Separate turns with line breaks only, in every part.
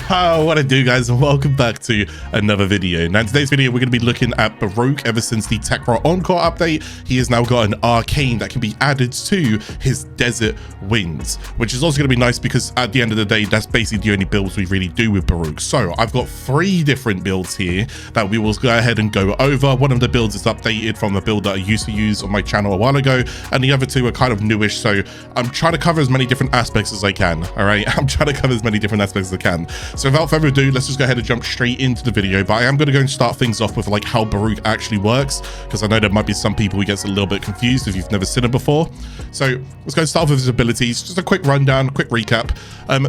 What I do, guys, and welcome back to another video. Now in today's video we're going to be looking at Baruuk. Ever since the Techra Encore update, he has now got an Arcane that can be added to his Desert Wings, which is also going to be nice because at the end of the day that's basically the only builds we really do with Baruuk. So I've got 3 different builds here that we will go ahead and go over. One of the builds is updated from a build that I used to use on my channel a while ago, and the other 2 are kind of newish, so I'm trying to cover as many different aspects as I can. All right, I'm trying to cover as many different aspects as I can. So without further ado, let's just go ahead and jump straight into the video. But I am going to go and start things off with like how Baruuk actually works, because I know there might be some people who gets a little bit confused if you've never seen him before. So let's go and start with his abilities. Just a quick rundown, quick recap.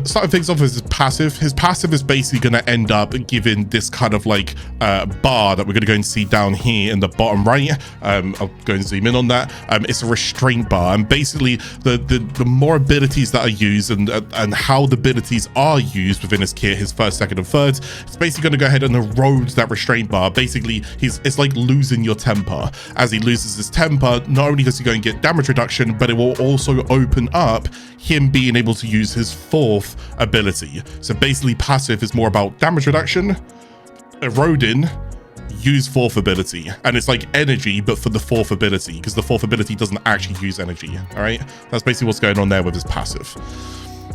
Starting things off with his passive. His passive is basically going to end up giving this kind of like bar that we're going to go and see down here in the bottom right. I'll go and zoom in on that. It's a restraint bar, and basically the more abilities that are used and how the abilities are used within his kit, his first, second, and third, it's basically going to go ahead and erode that restraint bar. Basically, it's like losing your temper. As he loses his temper, not only does he go and get damage reduction, but it will also open up him being able to use his 4th ability. So basically, passive is more about damage reduction, eroding, use 4th ability, and it's like energy but for the 4th ability, because the 4th ability doesn't actually use energy. All right, that's basically what's going on there with his passive.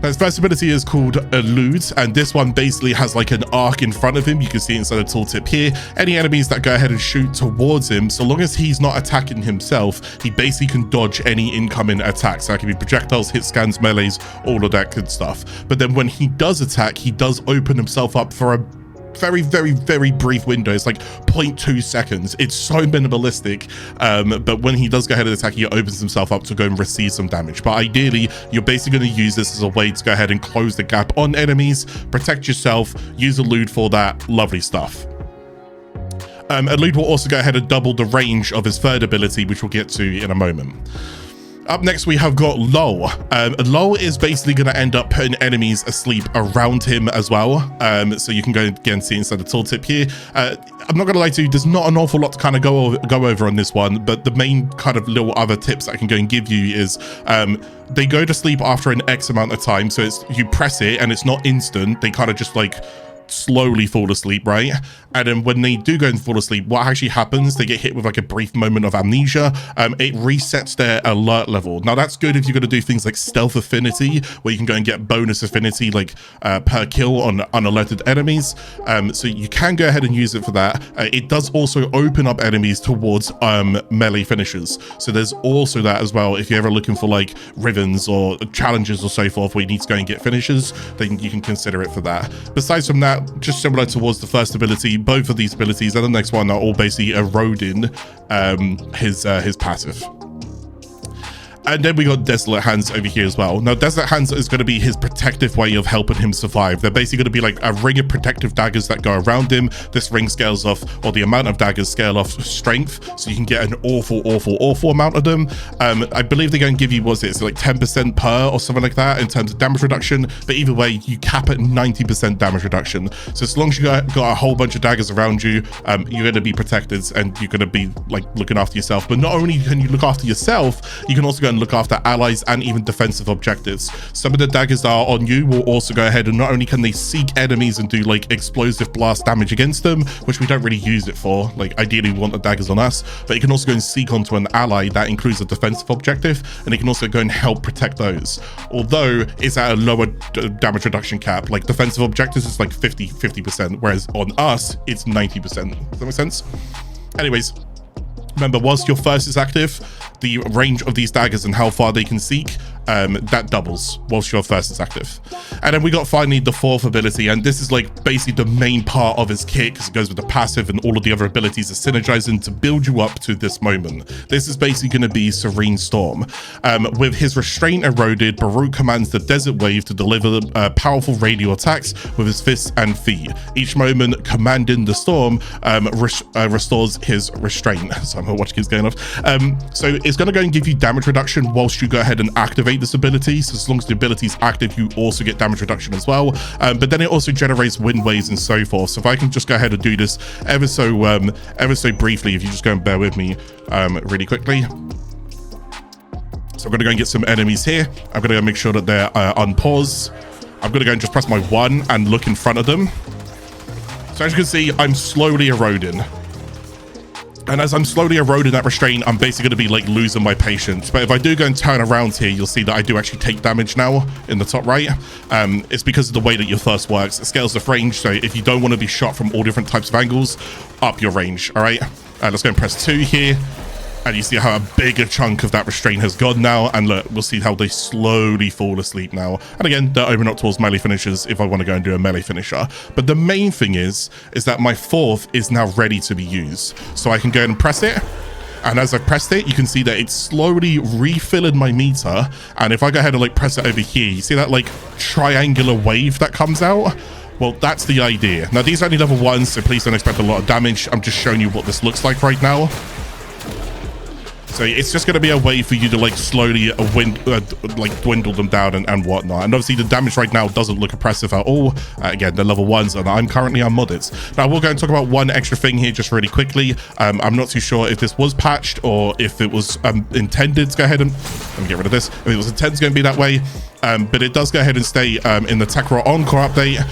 Now, his first ability is called Elude, and this one basically has like an arc in front of him. You can see inside the tooltip here. Any enemies that go ahead and shoot towards him, so long as he's not attacking himself, he basically can dodge any incoming attacks. So that can be projectiles, hit scans, melees, all of that good stuff. But then when he does attack, he does open himself up for a very brief window. It's like 0.2 seconds. It's so minimalistic, but when he does go ahead and attack, he opens himself up to go and receive some damage. But ideally, you're basically going to use this as a way to go ahead and close the gap on enemies, protect yourself, use Elude for that lovely stuff. Elude will also go ahead and double the range of his 3rd ability, which we'll get to in a moment. Up next, we have got Lull. Lull is basically going to end up putting enemies asleep around him as well. So you can go again see inside the tooltip here. I'm not going to lie to you, there's not an awful lot to kind of go over on this one, but the main kind of little other tips I can go and give you is they go to sleep after an X amount of time. So it's you press it and it's not instant. They kind of just like slowly fall asleep, right? And then when they do go and fall asleep, what actually happens, they get hit with like a brief moment of amnesia. It resets their alert level. Now that's good if you're going to do things like stealth affinity, where you can go and get bonus affinity like per kill on unalerted enemies. So you can go ahead and use it for that. It does also open up enemies towards melee finishers. So there's also that as well. If you're ever looking for like rivens or challenges or so forth where you need to go and get finishers, then you can consider it for that. Besides from that, just similar towards the first ability, both of these abilities and the next one are all basically eroding his passive. And then we got Desolate Hands over here as well. Now, Desolate Hands is going to be his protective way of helping him survive. They're basically going to be like a ring of protective daggers that go around him. This ring scales off, or the amount of daggers scale off strength, so you can get an awful amount of them. I believe they're going to give you, what's it, it's like 10% per or something like that in terms of damage reduction. But either way, you cap at 90% damage reduction. So as long as you got a whole bunch of daggers around you, you're going to be protected and you're going to be like looking after yourself. But not only can you look after yourself, you can also go and look after allies and even defensive objectives. Some of the daggers that are on you will also go ahead and not only can they seek enemies and do like explosive blast damage against them, which we don't really use it for, like ideally we want the daggers on us, but you can also go and seek onto an ally that includes a defensive objective, and you can also go and help protect those, although it's at a lower damage reduction cap. Like defensive objectives is like 50%, whereas on us it's 90%. Does that make sense? Anyways, remember, whilst your first is active, the range of these daggers and how far they can seek, that doubles whilst your first is active. And then we got finally the 4th ability, and this is like basically the main part of his kit because it goes with the passive and all of the other abilities are synergizing to build you up to this moment. This is basically going to be Serene Storm. With his restraint eroded, Baruuk commands the desert wave to deliver powerful radial attacks with his fists and feet. Each moment commanding the storm restores his restraint. So I'm watching kids going off. So it's going to go and give you damage reduction whilst you go ahead and activate this ability. So as long as the ability is active, you also get damage reduction as well. But then it also generates wind waves and so forth. So if I can just go ahead and do this ever so briefly, if you just go and bear with me really quickly. So I'm going to go and get some enemies here. I'm going to go make sure that they're on pause. I'm going to go and just press my 1 and look in front of them. So as you can see, I'm slowly eroding. And as I'm slowly eroding that restraint, I'm basically going to be like losing my patience. But if I do go and turn around here, you'll see that I do actually take damage now in the top right. It's because of the way that your thirst works. It scales the range. So if you don't want to be shot from all different types of angles, up your range. All right. Let's go and press 2 here. And you see how a bigger chunk of that restraint has gone now. And look, we'll see how they slowly fall asleep now. And again, they're open up towards melee finishers if I want to go and do a melee finisher. But the main thing is that my 4th is now ready to be used. So I can go ahead and press it. And as I pressed it, you can see that it's slowly refilling my meter. And if I go ahead and like press it over here, you see that like triangular wave that comes out? Well, that's the idea. Now, these are only level 1s, so please don't expect a lot of damage. I'm just showing you what this looks like right now. So it's just going to be a way for you to like slowly like dwindle them down and whatnot. And obviously the damage right now doesn't look oppressive at all. Again, they're level 1s and I'm currently unmodded. Now we'll go and talk about one extra thing here just really quickly. I'm not too sure if this was patched or if it was intended to go ahead and let me get rid of this. If it was intended to go and be that way. But it does go ahead and stay in the Techra Encore update.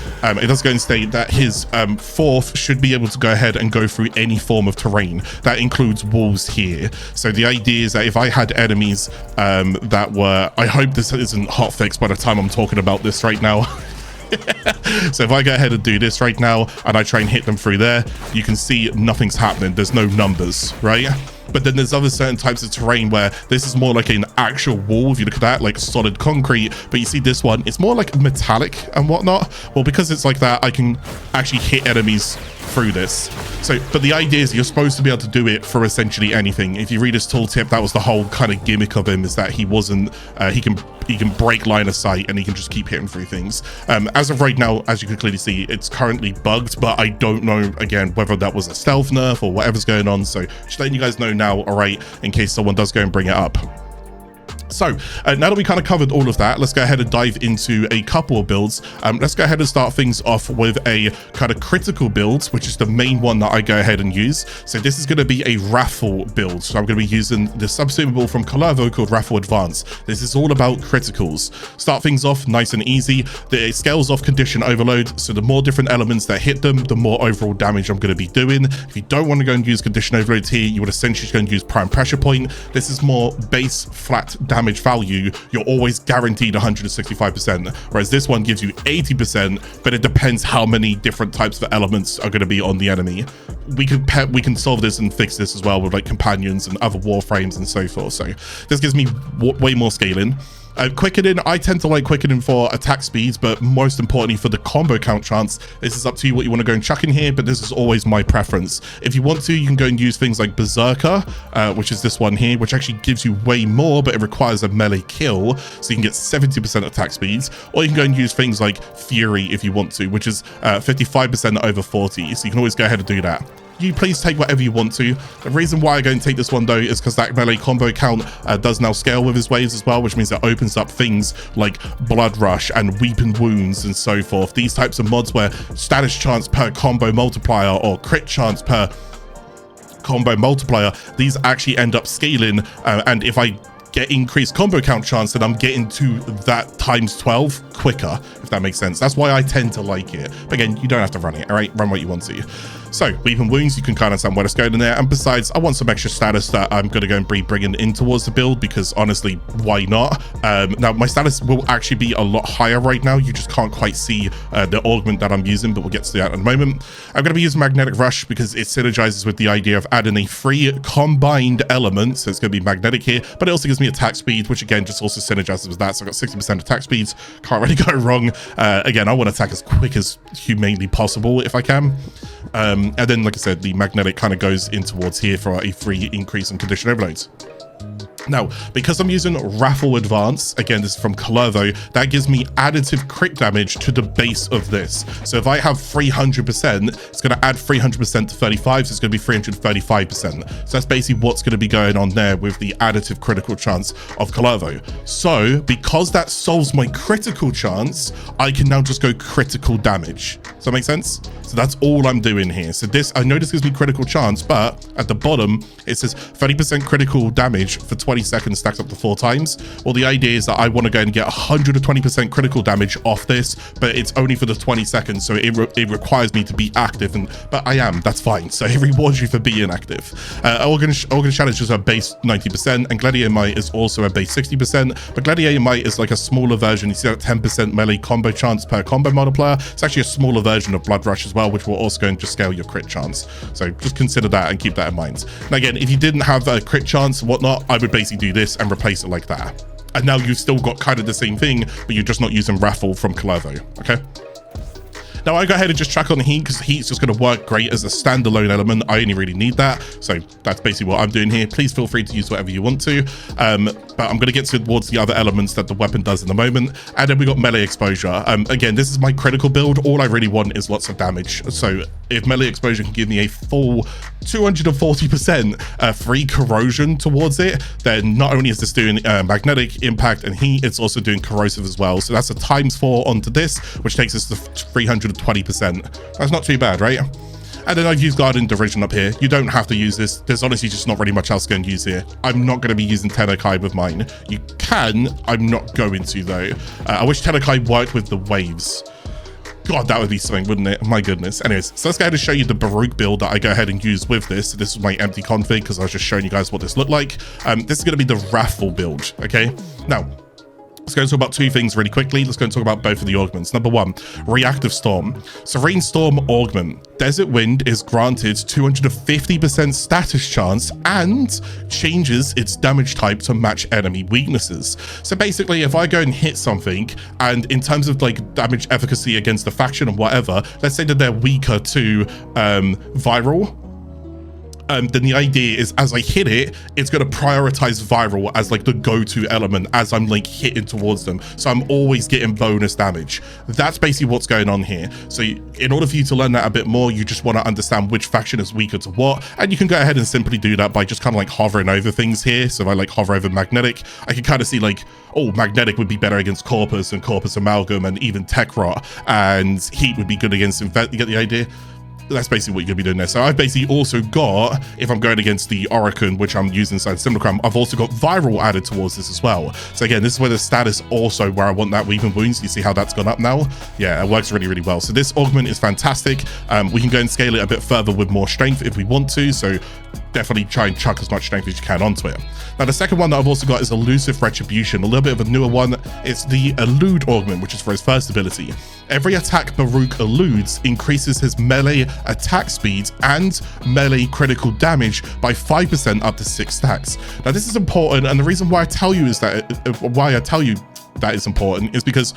It does go and state that his 4th should be able to go ahead and go through any form of terrain. That includes walls here. So the idea is that if I had enemies that were, I hope this isn't hotfix by the time I'm talking about this right now. So if I go ahead and do this right now and I try and hit them through there, you can see nothing's happening. There's no numbers, right? But then there's other certain types of terrain where this is more like an actual wall. If you look at that, like solid concrete, but you see this one, it's more like metallic and whatnot. Well, because it's like that, I can actually hit enemies through this. So, but the idea is you're supposed to be able to do it for essentially anything. If you read his tooltip, that was the whole kind of gimmick of him, is that he wasn't, he can break line of sight and he can just keep hitting through things. As of right now, as you can clearly see, it's currently bugged, but I don't know, again, whether that was a stealth nerf or whatever's going on. So just letting you guys know now, all right, in case someone does go and bring it up. So now that we kind of covered all of that, let's go ahead and dive into a couple of builds. Let's go ahead and start things off with a kind of critical build, which is the main one that I go ahead and use. So this is going to be a Wrathful build. So I'm going to be using the subsumable from Kullervo called Wrathful Advance. This is all about criticals. Start things off nice and easy. It scales off condition overload. So the more different elements that hit them, the more overall damage I'm going to be doing. If you don't want to go and use condition overload here, you would essentially go and use prime pressure point. This is more base flat damage value. You're always guaranteed 165%, whereas this one gives you 80%, but it depends how many different types of elements are going to be on the enemy. We can solve this and fix this as well with like companions and other warframes and so forth. So this gives me way more scaling. Quickening, I tend to like quickening for attack speeds, but most importantly for the combo count chance. This is up to you what you want to go and chuck in here, but this is always my preference. If you want to, you can go and use things like Berserker, which is this one here, which actually gives you way more, but it requires a melee kill, so you can get 70% attack speeds. Or you can go and use things like Fury if you want to, which is 55% over 40, so you can always go ahead and do that. You please take whatever you want to. The reason why I go and take this one though is because that melee combo count does now scale with his waves as well, which means it opens up things like Blood Rush and Weeping Wounds and so forth. These types of mods where status chance per combo multiplier or crit chance per combo multiplier, these actually end up scaling, and if I get increased combo count chance, then I'm getting to that times 12 quicker, if that makes sense. That's why I tend to like it. But again, you don't have to run it, all right? Run what you want to. So, Weeping Wounds, you can kind of understand where it's going in there. And besides, I want some extra status that I'm going to go and be bringing in towards the build, because honestly, why not? Now, my status will actually be a lot higher right now. You just can't quite see the augment that I'm using, but we'll get to that in a moment. I'm going to be using Magnetic Rush because it synergizes with the idea of adding a free combined element. So it's going to be magnetic here, but it also gives me attack speed, which again, just also synergizes with that. So I've got 60% attack speeds. Can't really go wrong. Again, I want to attack as quick as humanly possible if I can. And then, like I said, the magnetic kind of goes in towards here for a free increase in condition overloads. Now, because I'm using Wrathful Advance, again, this is from Kullervo, that gives me additive crit damage to the base of this. So if I have 300%, it's going to add 300% to 35, so it's going to be 335%. So that's basically what's going to be going on there with the additive critical chance of Kullervo. So because that solves my critical chance, I can now just go critical damage. Does that make sense? So that's all I'm doing here. So this, I know this gives me critical chance, but at the bottom, it says 30% critical damage for 20 20 seconds stacks up to 4 times. Well, the idea is that I want to go and get 120% critical damage off this, but it's only for the 20 seconds, so it requires me to be active, but I am. That's fine. So it rewards you for being active. Organ Shadow is just a base 90%, and Gladiator Might is also a base 60%, but Gladiator Might is like a smaller version. You see that 10% melee combo chance per combo multiplier. It's actually a smaller version of Blood Rush as well, which will also go and just scale your crit chance. So just consider that and keep that in mind. And again, if you didn't have a crit chance and whatnot, I would basically do this and replace it like that. And now you've still got kind of the same thing, but you're just not using Wrathful from Kalervo, okay? Now I go ahead and just track on the heat, because heat's just going to work great as a standalone element. I only really need that, so that's basically what I'm doing here. Please feel free to use whatever you want to, but I'm going to get towards the other elements that the weapon does in the moment. And then we got melee exposure. Again, this is my critical build. All I really want is lots of damage, so if melee exposure can give me a full 240% free corrosion towards it, then not only is this doing magnetic impact and heat, it's also doing corrosive as well. So that's a ×4 onto this, which takes us to 320%. That's not too bad, right? And then I've used Guardian Derision up here. You don't have to use this. There's honestly just not really much else going to use here. I'm not going to be using Tenekai with mine. You can. I'm not going to, though. I wish Tenekai worked with the waves. God, that would be something, wouldn't it? My goodness. Anyways, so let's go ahead and show you the Baruuk build that I go ahead and use with this. So this is my empty config, because I was just showing you guys what this looked like. This is going to be the Wrathful build, okay? Now, let's go and talk about 2 things really quickly. Let's go and talk about both of the augments. Number 1, Reactive Storm. Serene Storm augment. Desert Wind is granted 250% status chance and changes its damage type to match enemy weaknesses. So basically, if I go and hit something, and in terms of like damage efficacy against the faction and whatever, let's say that they're weaker to viral, then the idea is as I hit it, it's going to prioritize viral as like the go-to element as I'm like hitting towards them. So I'm always getting bonus damage. That's basically what's going on here. So in order for you to learn that a bit more, you just want to understand which faction is weaker to what. And you can go ahead and simply do that by just kind of like hovering over things here. So if I like hover over Magnetic, I can kind of see like, oh, Magnetic would be better against Corpus and Corpus Amalgam and even Tech Rot, and Heat would be good against Invent. You get the idea? That's basically what you're gonna be doing there. So I've basically also got, if I'm going against the Archon, which I'm using inside Simulacrum, I've also got Viral added towards this as well. So again, this is where the status also where I want that Weeping Wounds. You see how that's gone up now? Yeah, it works really, really well. So this augment is fantastic. We can go and scale it a bit further with more strength if we want to. So definitely try and chuck as much strength as you can onto it. Now, the second one that I've also got is Elusive Retribution, a little bit of a newer one. It's the Elude augment, which is for his first ability. Every attack Baruuk eludes increases his melee attack speed and melee critical damage by 5% up to 6 stacks. Now, this is important, and the reason why I tell you that is important is because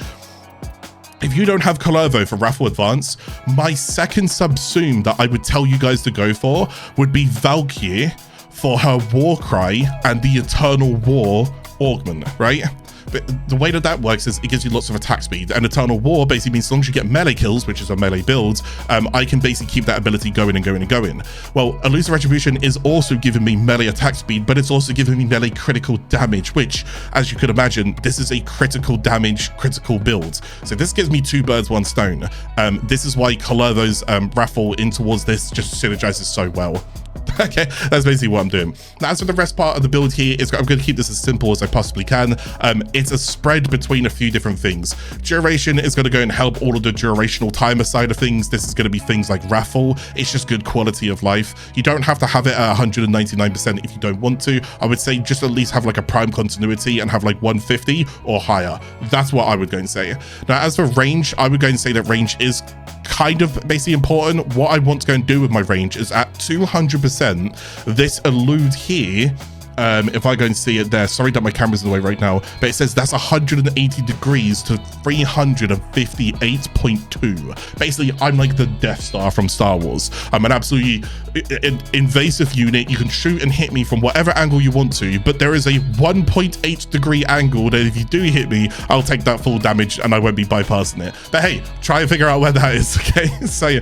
if you don't have Kalervo for Wrathful Advance, my second subsume that I would tell you guys to go for would be Valkyrie for her Warcry and the Eternal War augment, right? But the way that works is it gives you lots of attack speed, and Eternal War basically means as long as you get melee kills, which is a melee build, I can basically keep that ability going and going and going. Well, Elusive Retribution is also giving me melee attack speed, but it's also giving me melee critical damage, which, as you could imagine, this is a critical damage, critical build. So this gives me 2 birds, 1 stone. This is why Kalervo's Wrathful in towards this just synergizes so well. Okay, that's basically what I'm doing. Now, as for the rest part of the build here, I'm going to keep this as simple as I possibly can. It's a spread between a few different things. Duration is going to go and help all of the durational timer side of things. This is going to be things like Wrathful. It's just good quality of life. You don't have to have it at 199% if you don't want to. I would say just at least have like a prime continuity and have like 150 or higher. That's what I would go and say. Now, as for range, I would go and say that range is kind of basically important. What I want to go and do with my range is at 200%, this Elude here, if I go and see it there, sorry that my camera's in the way right now, but it says that's 180 degrees to 358.2. Basically, I'm like the Death Star from Star Wars. I'm an absolutely invasive unit. You can shoot and hit me from whatever angle you want to, but there is a 1.8 degree angle that if you do hit me, I'll take that full damage and I won't be bypassing it. But hey, try and figure out where that is, okay? So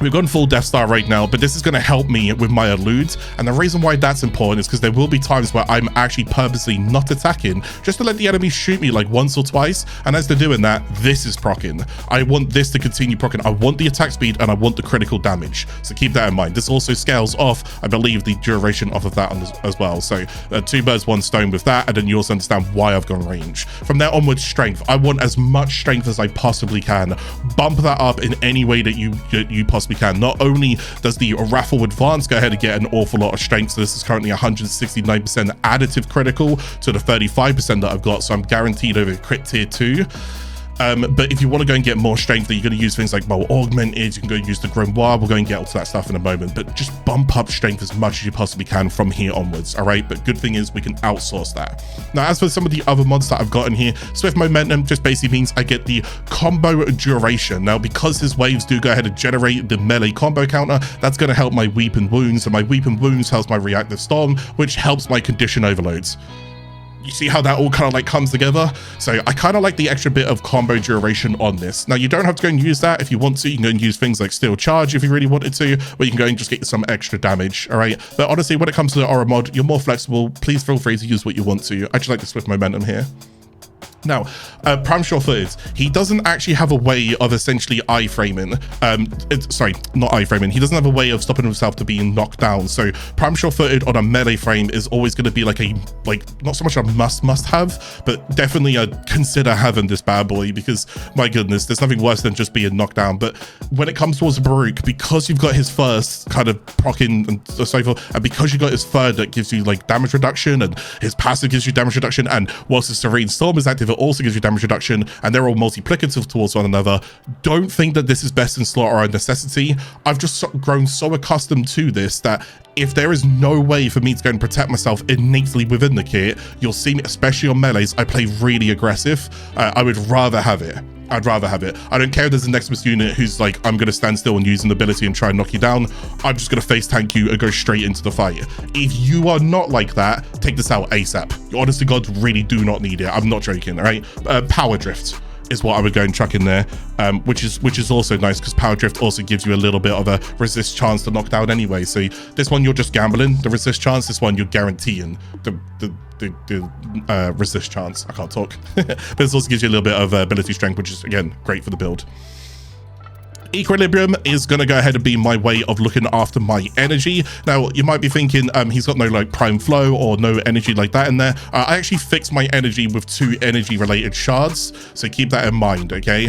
We've gone full Death Star right now, but this is going to help me with my Elude. And the reason why that's important is because there will be times where I'm actually purposely not attacking, just to let the enemy shoot me like once or twice. And as they're doing that, this is proccing. I want this to continue proccing. I want the attack speed and I want the critical damage. So keep that in mind. This also scales off, I believe, the duration off of that as well. So 2 birds, 1 stone with that. And then you also understand why I've gone range. From there onwards, strength. I want as much strength as I possibly can. Bump that up in any way that you possibly can. Not only does the Wrathful Advance go ahead and get an awful lot of strength, so this is currently 169% additive critical to the 35% that I've got, so I'm guaranteed over crit tier 2. But if you want to go and get more strength, you're going to use things like Well Augmented, you can go use the Grimoire. We'll go and get onto that stuff in a moment, but just bump up strength as much as you possibly can from here onwards, all right? But good thing is we can outsource that. Now, as for some of the other mods that I've got in here, Swift Momentum just basically means I get the combo duration. Now, because his waves do go ahead and generate the melee combo counter, that's going to help my Weeping Wounds, and my Weeping Wounds helps my Reactive Storm, which helps my Condition Overloads. You see how that all kind of like comes together? So I kind of like the extra bit of combo duration on this. Now, you don't have to go and use that. If you want to, you can go and use things like Steel Charge if you really wanted to, where you can go and just get some extra damage, all right? But honestly, when it comes to the Aura mod, you're more flexible. Please feel free to use what you want to. I just like the Swift Momentum here. Now, Prime Sure-Footed, he doesn't actually have a way of essentially iframing. Sorry, not iframing. He doesn't have a way of stopping himself to being knocked down. So Prime Sure-Footed on a melee frame is always going to be like not so much a must have, but definitely a consider having this bad boy, because my goodness, there's nothing worse than just being knocked down. But when it comes towards Baruuk, because you've got his first kind of proccing and so forth, and because you got his third that gives you like damage reduction, and his passive gives you damage reduction, and whilst the Serene Storm is active, it also gives you damage reduction, and they're all multiplicative towards one another. Don't think that this is best in slot or a necessity. I've just grown so accustomed to this that if there is no way for me to go and protect myself innately within the kit, you'll see me, especially on melees, I play really aggressive. I would rather have it. I'd rather have it. I don't care if there's a Nexus unit who's like, I'm going to stand still and use an ability and try and knock you down. I'm just going to face tank you and go straight into the fight. If you are not like that, take this out ASAP. You honestly, God, really do not need it. I'm not joking, all right? Power Drift is what I would go and chuck in there, which is also nice because Power Drift also gives you a little bit of a resist chance to knock down anyway. So this one, you're just gambling the resist chance. This one, you're guaranteeing the resist chance. I can't talk. But this also gives you a little bit of ability strength, which is, again, great for the build. Equilibrium is going to go ahead and be my way of looking after my energy. Now, you might be thinking he's got no like prime flow or no energy like that in there. I actually fixed my energy with 2 energy related shards, so keep that in mind, okay?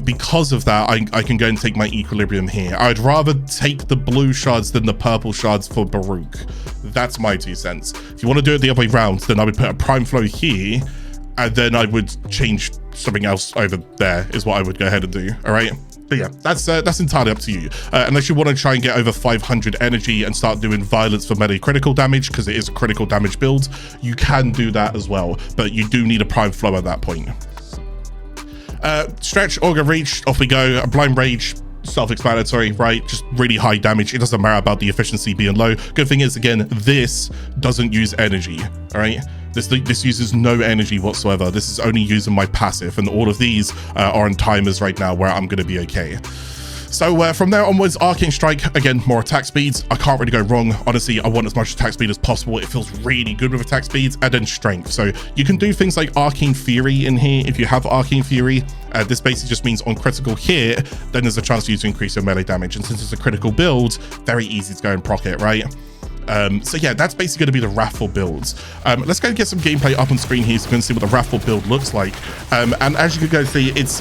Because of that, I can go and take my equilibrium here. I'd rather take the blue shards than the purple shards for Baruuk. That's my 2 cents. If you want to do it the other way around, then I would put a prime flow here, and then I would change something else over there is what I would go ahead and do, all right? But yeah, that's entirely up to you. Unless you want to try and get over 500 energy and start doing violence for melee critical damage, because it is a critical damage build, you can do that as well. But you do need a prime flow at that point. Stretch, Augur Reach, off we go. Blind Rage, self-explanatory, right? Just really high damage. It doesn't matter about the efficiency being low. Good thing is, again, this doesn't use energy, all right? This uses no energy whatsoever. This is only using my passive, and all of these are on timers right now where I'm going to be okay. So from there onwards, Arcane Strike, again, more attack speeds. I can't really go wrong. Honestly, I want as much attack speed as possible. It feels really good with attack speeds, and then strength. So you can do things like Arcane Fury in here. If you have Arcane Fury, this basically just means on critical hit, then there's a chance for you to increase your melee damage. And since it's a critical build, very easy to go and proc it, right? So yeah, that's basically going to be the Wrathful builds. Let's go and get some gameplay up on screen here so you can see what the Wrathful build looks like. And as you can go see, it's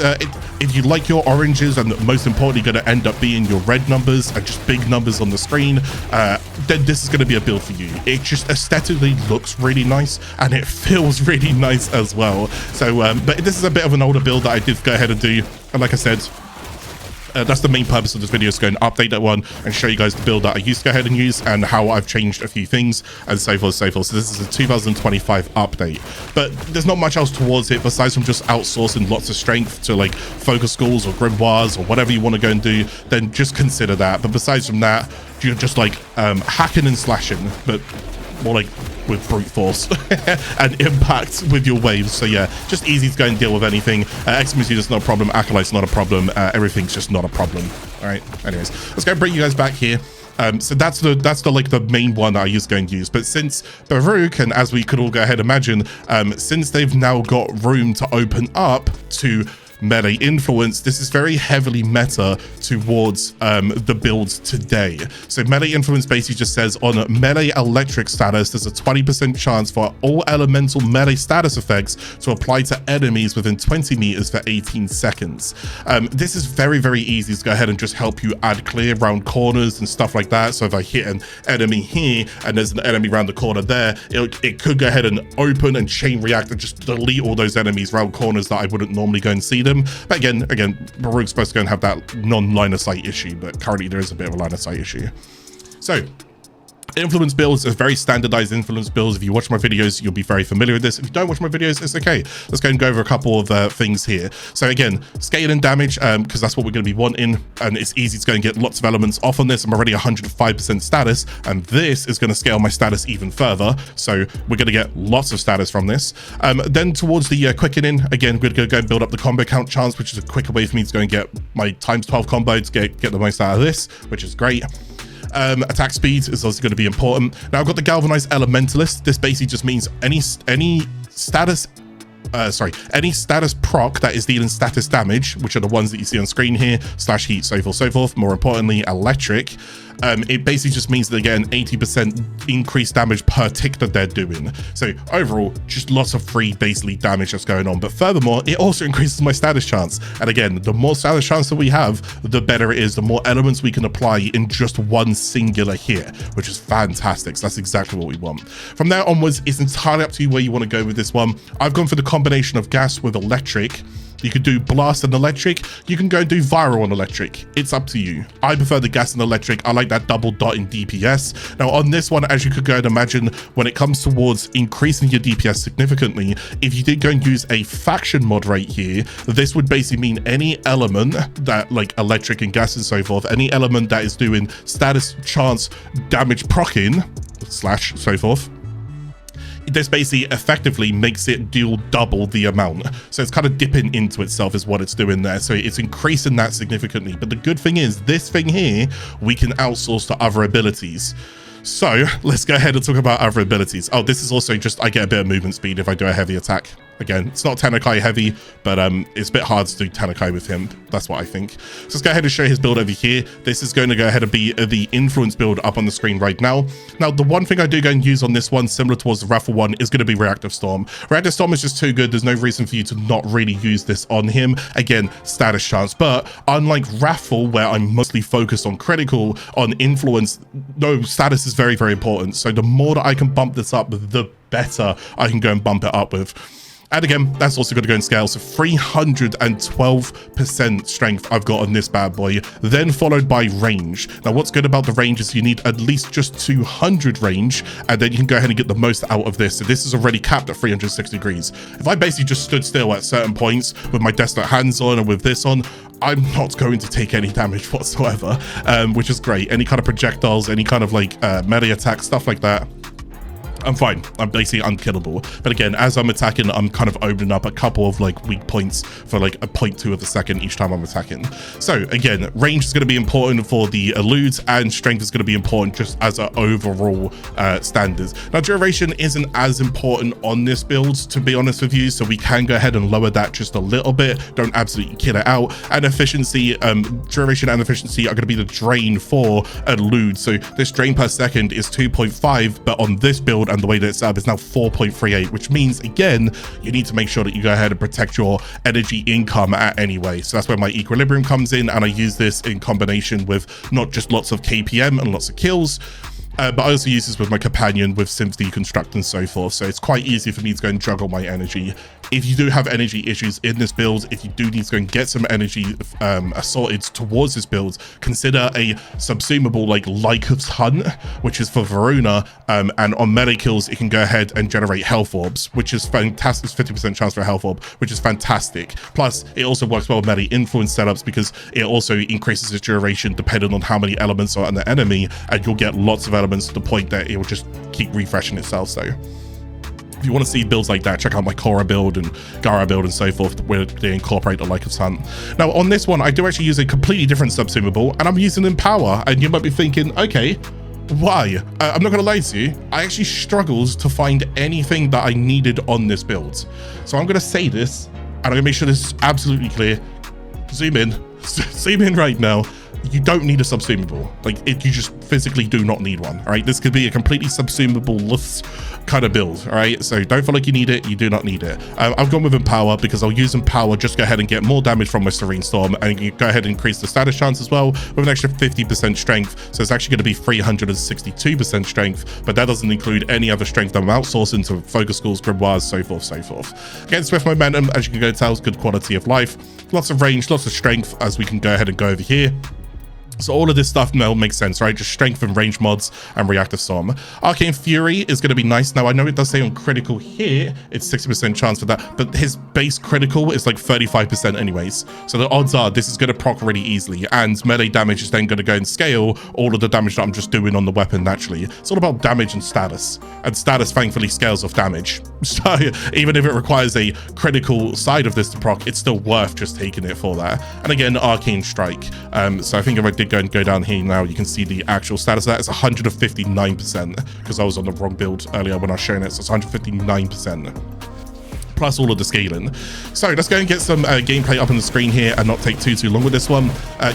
if you like your oranges, and most importantly going to end up being your red numbers and just big numbers on the screen, then this is going to be a build for you. It just aesthetically looks really nice, and it feels really nice as well. So but this is a bit of an older build that I did go ahead and do, and like I said, that's the main purpose of this video, is to go and update that one and show you guys the build that I used to go ahead and use and how I've changed a few things and so forth, so forth. So this is a 2025 update, but there's not much else towards it besides from just outsourcing lots of strength to like focus schools or grimoires or whatever you want to go and do. Then just consider that. But besides from that, you're just like hacking and slashing, but more like with brute force and impact with your waves. So yeah, just easy to go and deal with anything. Excellency is not a problem. Acolyte's not a problem. Everything's just not a problem. All right. Anyways, let's go bring you guys back here. So that's the like the main one that I was going to use. But since Baruuk, and as we could all go ahead and imagine, since they've now got room to open up to melee influence, this is very heavily meta towards the builds today. So melee influence basically just says on melee electric status, there's a 20% chance for all elemental melee status effects to apply to enemies within 20 meters for 18 seconds. This is very, very easy to go ahead and just help you add clear around corners and stuff like that. So if I hit an enemy here and there's an enemy around the corner there, it could go ahead and open and chain react and just delete all those enemies around corners that I wouldn't normally go and see them. But again, Baruuk's supposed to go and have that non-line of sight issue, but currently there is a bit of a line of sight issue. So influence builds are very standardized influence builds. If you watch my videos, you'll be very familiar with this. If you don't watch my videos, it's okay. Let's go and go over a couple of things here. So again, scale and damage, because that's what we're going to be wanting, and it's easy to go and get lots of elements off on this. I'm already 105% status, and this is going to scale my status even further. So we're going to get lots of status from this. Then towards the quickening, again, we're going to go and build up the combo count chance, which is a quicker way for me to go and get my times 12 combo to get the most out of this, which is great. Attack speed is also going to be important. Now I've got the galvanized elementalist. This basically just means any status proc that is dealing status damage, which are the ones that you see on screen here, slash heat, so forth, so forth. More importantly, electric. It basically just means that they get an 80% increased damage per tick that they're doing. So overall, just lots of free basically damage that's going on. But furthermore, it also increases my status chance. And again, the more status chance that we have, the better it is, the more elements we can apply in just one singular hit, which is fantastic. So that's exactly what we want. From there onwards, it's entirely up to you where you want to go with this one. I've gone for the combination of gas with electric. You could do blast and electric. You can go and do viral on electric. It's up to you. I prefer the gas and electric. I like that double dot in DPS. Now on this one, as you could go and imagine, when it comes towards increasing your DPS significantly, if you did go and use a faction mod right here, this would basically mean any element that, like electric and gas and so forth, any element that is doing status chance damage proccing slash so forth, this basically effectively makes it deal double the amount. So it's kind of dipping into itself is what it's doing there. So it's increasing that significantly. But the good thing is this thing here, we can outsource to other abilities. So let's go ahead and talk about other abilities. Oh, this is also just, I get a bit of movement speed if I do a heavy attack. Again, it's not Tenakai heavy, but it's a bit hard to do Tenakai with him. That's what I think. So let's go ahead and show his build over here. This is going to go ahead and be the influence build up on the screen right now. Now, the one thing I do go and use on this one, similar towards the Wrathful one, is going to be Reactive Storm. Reactive Storm is just too good. There's no reason for you to not really use this on him. Again, status chance. But unlike Wrathful, where I'm mostly focused on critical, on influence, no, status is very, very important. So the more that I can bump this up, the better I can go and bump it up with. And again, that's also going to go in scale. So 312% strength I've got on this bad boy, then followed by range. Now, what's good about the range is you need at least just 200 range, and then you can go ahead and get the most out of this. So this is already capped at 360 degrees. If I basically just stood still at certain points with my Desolate hands on and with this on, I'm not going to take any damage whatsoever, which is great. Any kind of projectiles, any kind of like melee attack, stuff like that, I'm fine. I'm basically unkillable. But again, as I'm attacking, I'm kind of opening up a couple of like weak points for like a 0.2 of a second each time I'm attacking. So again, range is going to be important for the eludes, and strength is going to be important just as an overall standards. Now, duration isn't as important on this build, to be honest with you, so we can go ahead and lower that just a little bit. Don't absolutely kill it out. And efficiency, duration and efficiency are going to be the drain for elude. So this drain per second is 2.5, but on this build and the way that it's set up is now 4.38, which means again you need to make sure that you go ahead and protect your energy income at any way. So that's where my equilibrium comes in, and I use this in combination with not just lots of KPM and lots of kills, but I also use this with my companion with Synth Deconstruct and so forth. So it's quite easy for me to go and juggle my energy. If you do have energy issues in this build, if you do need to go and get some energy assorted towards this build, consider a subsumable like Lycof's Hunt, which is for Varuna, and on melee kills, it can go ahead and generate health orbs, which is fantastic. 50% chance for a health orb, which is fantastic. Plus, it also works well with melee influence setups because it also increases its duration depending on how many elements are on the enemy, and you'll get lots of elements elements to the point that it will just keep refreshing itself. So if you want to see builds like that, check out my Korra build and Gara build and so forth, where they incorporate the Like of Sun. Now, on this one, I do actually use a completely different subsumable, and I'm using Empower. And you might be thinking, okay, why? I'm not going to lie to you. I actually struggled to find anything that I needed on this build. So I'm going to say this, and I'm going to make sure this is absolutely clear. Zoom in. Zoom in right now. You don't need a subsumable. Like, you just physically do not need one. All right, this could be a completely subsumable-less kind of build. All right, so don't feel like you need it. You do not need it. I've gone with Empower because I'll use Empower, just go ahead and get more damage from my Serene Storm, and you go ahead and increase the status chance as well with an extra 50% strength. So it's actually going to be 362% strength, but that doesn't include any other strength that I'm outsourcing to focus schools, grimoires, so forth, so forth. Again, Swift Momentum, as you can go tell, is good quality of life. Lots of range, lots of strength, as we can go ahead and go over here. So all of this stuff now makes sense, right? Just strength and range mods and reactive storm. Arcane Fury is going to be nice. Now, I know it does say on critical here, it's 60% chance for that, but his base critical is like 35% anyways. So the odds are this is going to proc really easily, and melee damage is then going to go and scale all of the damage that I'm just doing on the weapon naturally. It's all about damage and status thankfully scales off damage. So even if it requires a critical side of this to proc, it's still worth just taking it for that. And again, Arcane Strike. So I think if I did go down here now, you can see the actual status of that. It's 159% because I was on the wrong build earlier when I was showing it. So it's 159%. Plus all of the scaling. So let's go and get some gameplay up on the screen here and not take too long with this one.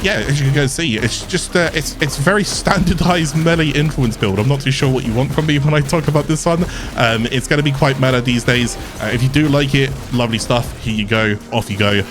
Yeah, as you can go see, it's just it's very standardized melee influence build. I'm not too sure what you want from me when I talk about this one. It's going to be quite meta these days. If you do like it, lovely stuff. Here you go, off you go.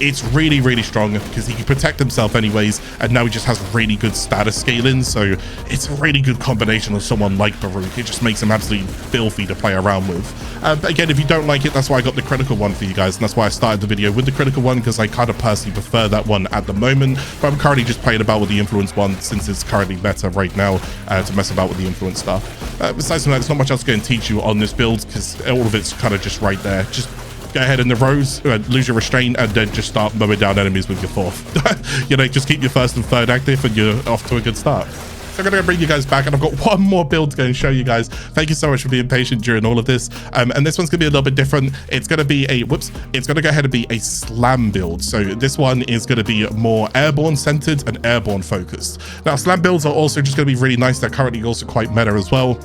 It's really strong because he can protect himself anyways, and now he just has really good status scaling. So it's a really good combination of someone like Baruuk. It just makes him absolutely filthy to play around with. But again, if you don't like it, that's why I got the critical one for you guys, and that's why I started the video with the critical one, because I kind of personally prefer that one at the moment. But I'm currently just playing about with the influence one since it's currently meta right now to mess about with the influence stuff. Besides from that, there's not much else going to teach you on this build because all of it's kind of just right there. Just go ahead in the rows, lose your restraint, and then just start mowing down enemies with your fourth. You know, just keep your first and third active, and you're off to a good start. So I'm going to bring you guys back, and I've got one more build to go and show you guys. Thank you so much for being patient during all of this. And this one's going to be a little bit different. It's going to be a, it's going to go ahead and be a slam build. So this one is going to be more airborne centered and airborne focused. Now, slam builds are also just going to be really nice. They're currently also quite meta as well.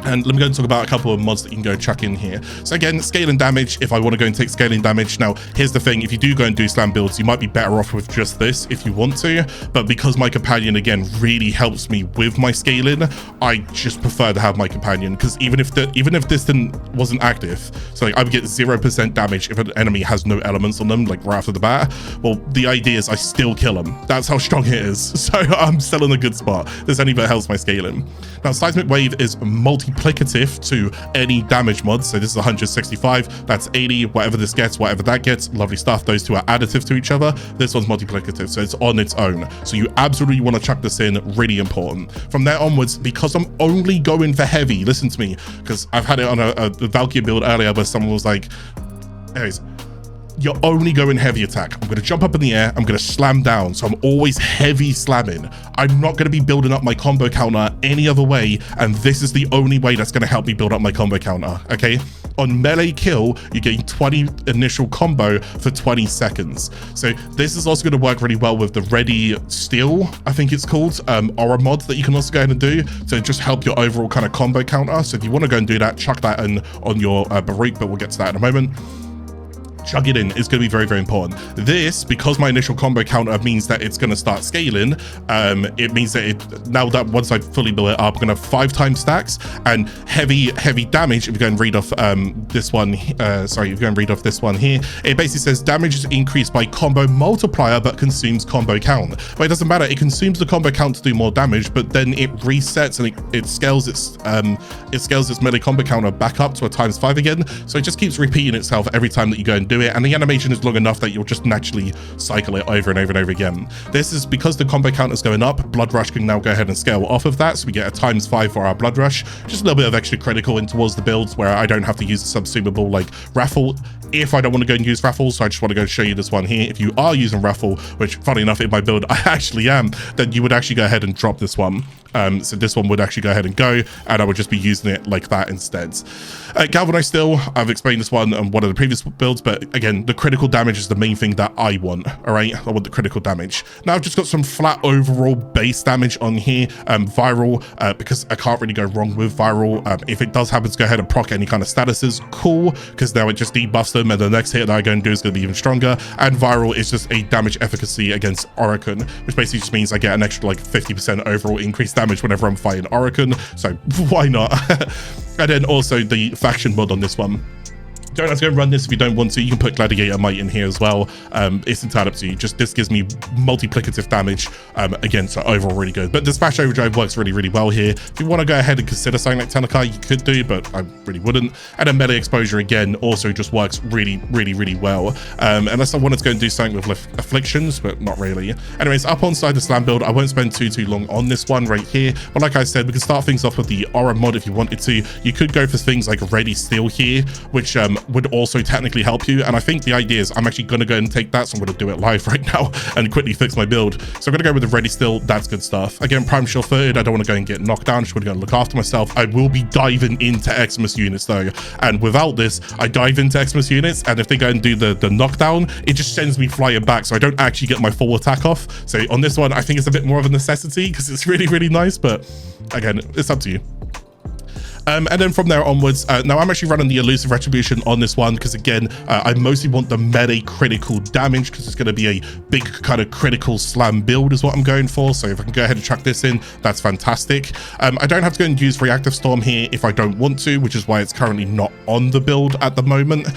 And let me go and talk about a couple of mods that you can go chuck in here. So again, scaling damage, if I want to go and take scaling damage. Now, here's the thing. If you do go and do slam builds, you might be better off with just this if you want to. But because my companion, again, really helps me with my scaling, I just prefer to have my companion. Because even if this wasn't active, so like I would get 0% damage if an enemy has no elements on them, like right after the bat. Well, the idea is I still kill them. That's how strong it is. So I'm still in a good spot. This only but helps my scaling. Now, Seismic Wave is multiplicative to any damage mod. So this is 165, that's 80, whatever this gets, whatever that gets, lovely stuff. Those two are additive to each other. This one's multiplicative, so it's on its own. So you absolutely want to chuck this in, really important. From there onwards, because I'm only going for heavy, listen to me, because I've had it on a Valkyrie build earlier where someone was like, anyways, you're only going heavy attack. I'm going to jump up in the air. I'm going to slam down. So I'm always heavy slamming. I'm not going to be building up my combo counter any other way. And this is the only way that's going to help me build up my combo counter. Okay. On melee kill, you gain 20 initial combo for 20 seconds. So this is also going to work really well with the Ready Steel, I think it's called, aura mod that you can also go ahead and do to just help your overall kind of combo counter. So if you want to go and do that, chuck that in on your Baruuk, but we'll get to that in a moment. Chug it in is going to be very important. This, because my initial combo counter means that it's going to start scaling, it means that now that once I fully build it up, I'm going to have 5 times stacks and heavy damage. If you go and read off this one, sorry, if you go and read off this one here, it basically says damage is increased by combo multiplier but consumes combo count. But it doesn't matter, it consumes the combo count to do more damage, but then it resets and it scales its melee combo counter back up to a ×5 again. So it just keeps repeating itself every time that you go and do it, and the animation is long enough that you'll just naturally cycle it over and over and over again. This is because the combo count is going up. Blood Rush can now go ahead and scale off of that, so we get a ×5 for our Blood Rush. Just a little bit of extra critical in towards the builds where I don't have to use a subsumable like Wrathful. if I don't want to go and use Wrathful, so I just want to go and show you this one here. If you are using Wrathful, which funny enough in my build I actually am, then you would actually go ahead and drop this one. So this one would actually go ahead and go, and I would just be using it like that instead. Galvanized Steel, I've explained this one on one of the previous builds, but again, the critical damage is the main thing that I want, all right? I want the critical damage. Now I've just got some flat overall base damage on here, viral, because I can't really go wrong with viral. If it does happen to go ahead and proc any kind of statuses, cool, because now it just debuffs them, and the next hit that I go and do is going to be even stronger. And viral is just a damage efficacy against Arcane, which basically just means I get an extra like 50% overall increased damage whenever I'm fighting Arcane, so why not? And then also the faction mod on this one. Don't have to go run this if you don't want to. You can put Gladiator Might in here as well. It's entirely up to you. Just this gives me multiplicative damage. Again, so overall really good. But the Smash Overdrive works really, really well here. If you want to go ahead and consider something like Tenakai, you could do, but I really wouldn't. And then melee exposure again also just works really, really, really well. Unless I wanted to go and do something with afflictions, but not really. Anyways, up on side the slam build, I won't spend too long on this one right here. But like I said, we can start things off with the aura mod if you wanted to. You could go for things like Ready Steel here, which would also technically help you. And I think the idea is I'm actually going to go and take that, so I'm going to do it live right now and quickly fix my build. So I'm going to go with the Ready Still. That's good stuff. Again, Prime Sure-Footed, I don't want to go and get knocked down. Just want to go and look after myself. I will be diving into Xmas units though, and without this I dive into Xmas units, and if they go and do the knockdown, it just sends me flying back, so I don't actually get my full attack off. So on this one I think it's a bit more of a necessity because it's really, really nice, but again, it's up to you. And then from there onwards, now I'm actually running the Elusive Retribution on this one because again, I mostly want the melee critical damage because it's going to be a big kind of critical slam build is what I'm going for. So if I can go ahead and chuck this in, that's fantastic. I don't have to go and use Reactive Storm here if I don't want to, which is why it's currently not on the build at the moment.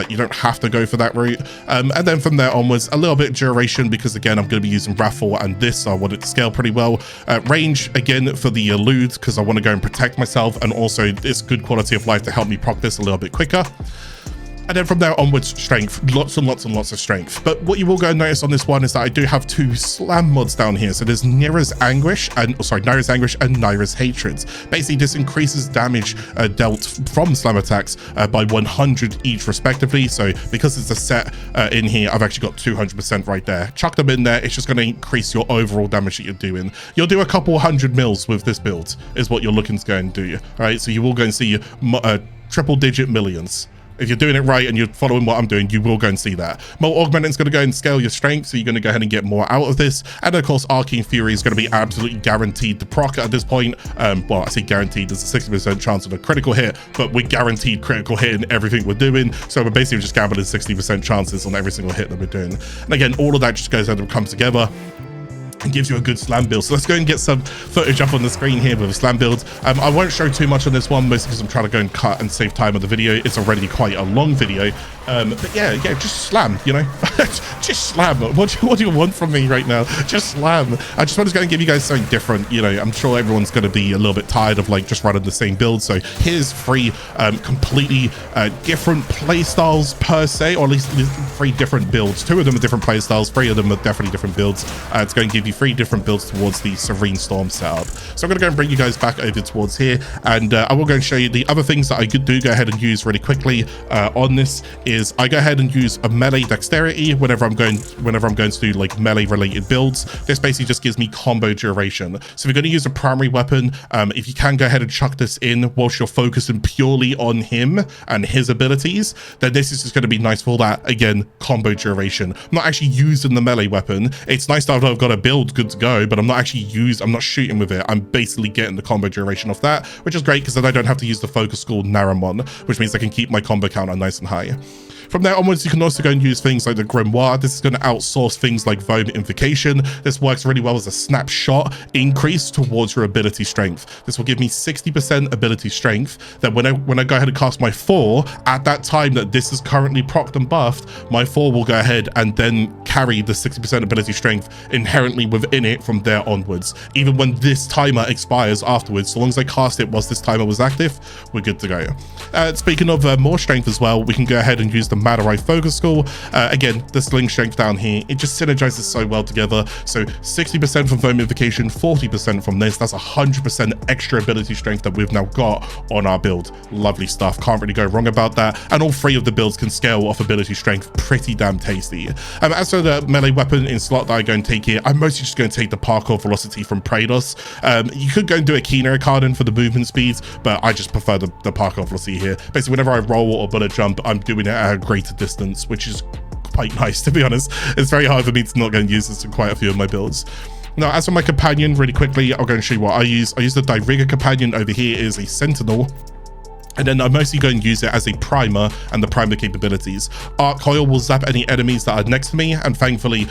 You don't have to go for that route. And then from there onwards, a little bit of duration because again, I'm going to be using Wrathful and this, so I want it to scale pretty well. Range again for the Elude because I want to go and protect myself, and also it's good quality of life to help me proc this a little bit quicker. And then from there onwards, strength, lots and lots and lots of strength. But what you will go and notice on this one is that I do have two slam mods down here. So there's Nyra's Anguish and Nyra's Hatreds. Basically, this increases damage dealt from slam attacks by 100 each respectively. So because it's a set in here, I've actually got 200% right there. Chuck them in there. It's just going to increase your overall damage that you're doing. You'll do a couple 100 mils with this build is what you're looking to go and do. All right, so you will go and see triple digit millions. If you're doing it right and you're following what I'm doing, you will go and see that. Molt Augmenting's going to go and scale your strength, so you're going to go ahead and get more out of this. And of course, Arcane Fury is going to be absolutely guaranteed to proc at this point. Well, I say guaranteed, there's a 60% chance of a critical hit, but we're guaranteed critical hit in everything we're doing. So we're basically just gambling 60% chances on every single hit that we're doing. And again, all of that just goes ahead and comes together and gives you a good slam build. So let's go and get some footage up on the screen here with a slam build. I won't show too much on this one, mostly because I'm trying to go and cut and save time of the video. It's already quite a long video. But yeah, just slam, you know, just slam. What do you want from me right now? Just slam. I just want to go and give you guys something different. You know, I'm sure everyone's going to be a little bit tired of like just running the same build. So here's three completely different play styles per se, or at least three different builds. Two of them are different play styles. Three of them are definitely different builds. It's going to give you three different builds towards the Serene Storm setup. So I'm going to go and bring you guys back over towards here, and I will go and show you the other things that I could do go ahead and use really quickly on this. Is I go ahead and use a melee dexterity whenever I'm going to do like melee related builds. This basically just gives me combo duration. So if you're going to use a primary weapon, if you can go ahead and chuck this in whilst you're focusing purely on him and his abilities, then this is just going to be nice for that, again, combo duration. I'm not actually using the melee weapon. It's nice that I've got a build good to go, but I'm not shooting with it. I'm basically getting the combo duration off that, which is great because then I don't have to use the focus school Naramon, which means I can keep my combo counter nice and high. From there onwards, you can also go and use things like the Grimoire. This is going to outsource things like Vome Invocation. This works really well as a snapshot increase towards your ability strength. This will give me 60% ability strength. Then when I go ahead and cast my 4, at that time that this is currently procced and buffed, my 4 will go ahead and then carry the 60% ability strength inherently within it from there onwards. Even when this timer expires afterwards, so long as I cast it whilst this timer was active, we're good to go. Speaking of more strength as well, we can go ahead and use the Maduari focus school. Again, the sling strength down here, it just synergizes so well together. So 60% from foamification, 40% from this. That's 100% extra ability strength that we've now got on our build. Lovely stuff. Can't really go wrong about that. And all three of the builds can scale off ability strength pretty damn tasty. As for the melee weapon in slot that I go and take here, I'm mostly just going to take the parkour velocity from Praedos. You could go and do a keener card in for the movement speeds, but I just prefer the parkour velocity here. Basically, whenever I roll or bullet jump, I'm doing it at a greater distance, which is quite nice, to be honest. It's very hard for me to not go and use this in quite a few of my builds. Now, as for my companion, really quickly, I'll go and show you what I use. I use the Dirigger companion. Over here is a Sentinel. And then I mostly go and use it as a primer and the primer capabilities. Arc Coil will zap any enemies that are next to me, and thankfully,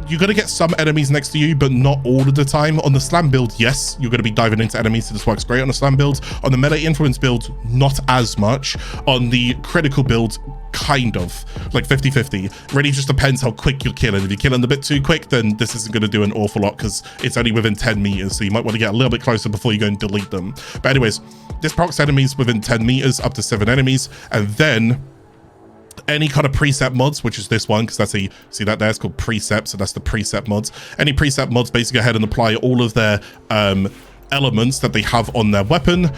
you're going to get some enemies next to you, but not all of the time. On the slam build, yes, you're going to be diving into enemies, so this works great on the slam build. On the melee influence build, not as much. On the critical build, kind of, like 50-50. Really just depends how quick you're killing. If you're killing a bit too quick, then this isn't going to do an awful lot because it's only within 10 meters, so you might want to get a little bit closer before you go and delete them. But anyways, this procs enemies within 10 meters, up to 7 enemies, and then any kind of preset mods, which is this one, because that's a, see that there, it's called preset, so that's the preset mods. Any preset mods basically go ahead and apply all of their elements that they have on their weapon.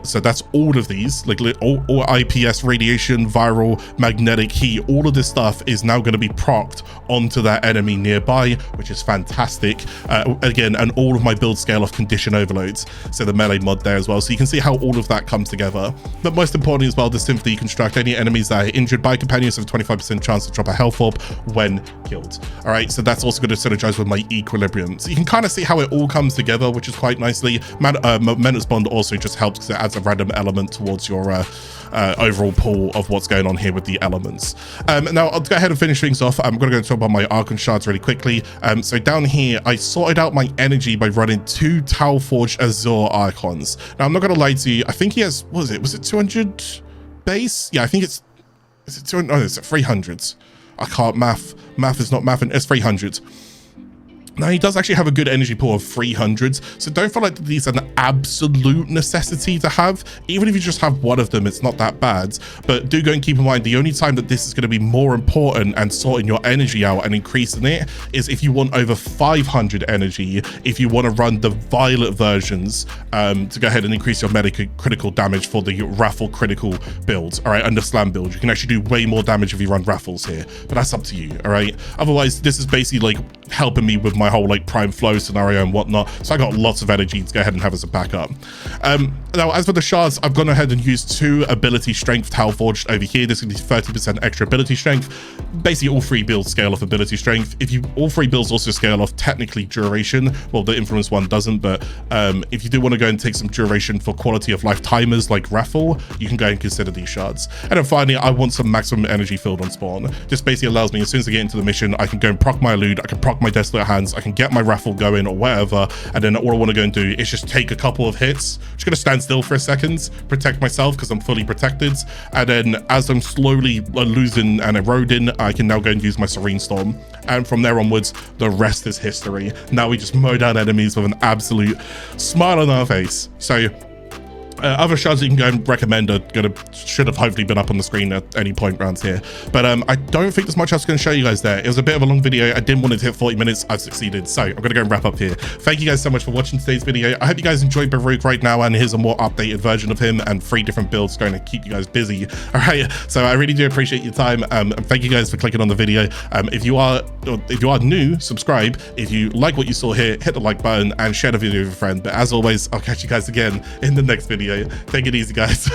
So that's all of these, like all IPS, radiation, viral, magnetic, heat, all of this stuff is now going to be procced onto that enemy nearby, which is fantastic. Again, and all of my build scale off condition overloads, so the melee mod there as well, so you can see how all of that comes together. But most importantly as well, the Sympathy construct any enemies that are injured by companions have a 25% chance to drop a health orb when killed. All right, so that's also going to synergize with my equilibrium, so you can kind of see how it all comes together, which is quite nicely. Momentous Bond also just helps because it adds a random element towards your overall pool of what's going on here with the elements. Now I'll go ahead and finish things off. I'm going to go talk about my Archon Shards really quickly. So down here, I sorted out my energy by running 2 Tau Forged Azure Archons. Now I'm not going to lie to you, I think he has, what was it? Was it 200 base? Yeah, I think it's, is it 200? Oh, it's 300s. I can't math is not math, and it's 300. Now, he does actually have a good energy pool of 300s, so don't feel like these are an absolute necessity to have. Even if you just have one of them, it's not that bad. But do go and keep in mind, the only time that this is going to be more important and sorting your energy out and increasing it is if you want over 500 energy, if you want to run the violet versions to go ahead and increase your critical damage for the Wrathful critical build, all right, and the slam build. You can actually do way more damage if you run Wrathfuls here, but that's up to you, all right? Otherwise, this is basically like helping me with my whole like prime flow scenario and whatnot, so I got lots of energy to go ahead and have as a backup. Now as for the shards, I've gone ahead and used 2 ability strength Tau Forged over here. This is 30% extra ability strength. Basically all 3 builds scale off ability strength. If you, all 3 builds also scale off technically duration. Well, the influence one doesn't, but if you do want to go and take some duration for quality of life timers like Wrathful, you can go and consider these shards. And then finally, I want some maximum energy filled on spawn. This basically allows me, as soon as I get into the mission, I can go and proc my Elude, I can proc my Desolate hands, I can get my Wrathful going or whatever, and then all I want to go and do is just take a couple of hits. I'm just going to stand still for a second, protect myself because I'm fully protected, and then as I'm slowly losing and eroding, I can now go and use my Serene Storm, and from there onwards, the rest is history. Now we just mow down enemies with an absolute smile on our face. So other shards you can go and recommend are should have hopefully been up on the screen at any point around here, but I don't think there's much else going to show you guys there. It was a bit of a long video. I didn't want it to hit 40 minutes. I've succeeded, so I'm going to go and wrap up here. Thank you guys so much for watching today's video. I hope you guys enjoyed Baruuk right now, and here's a more updated version of him and 3 different builds going to keep you guys busy. All right, so I really do appreciate your time, and thank you guys for clicking on the video. If you are new, subscribe. If you like what you saw here, hit the like button and share the video with a friend. But as always, I'll catch you guys again in the next video. Take it easy, guys.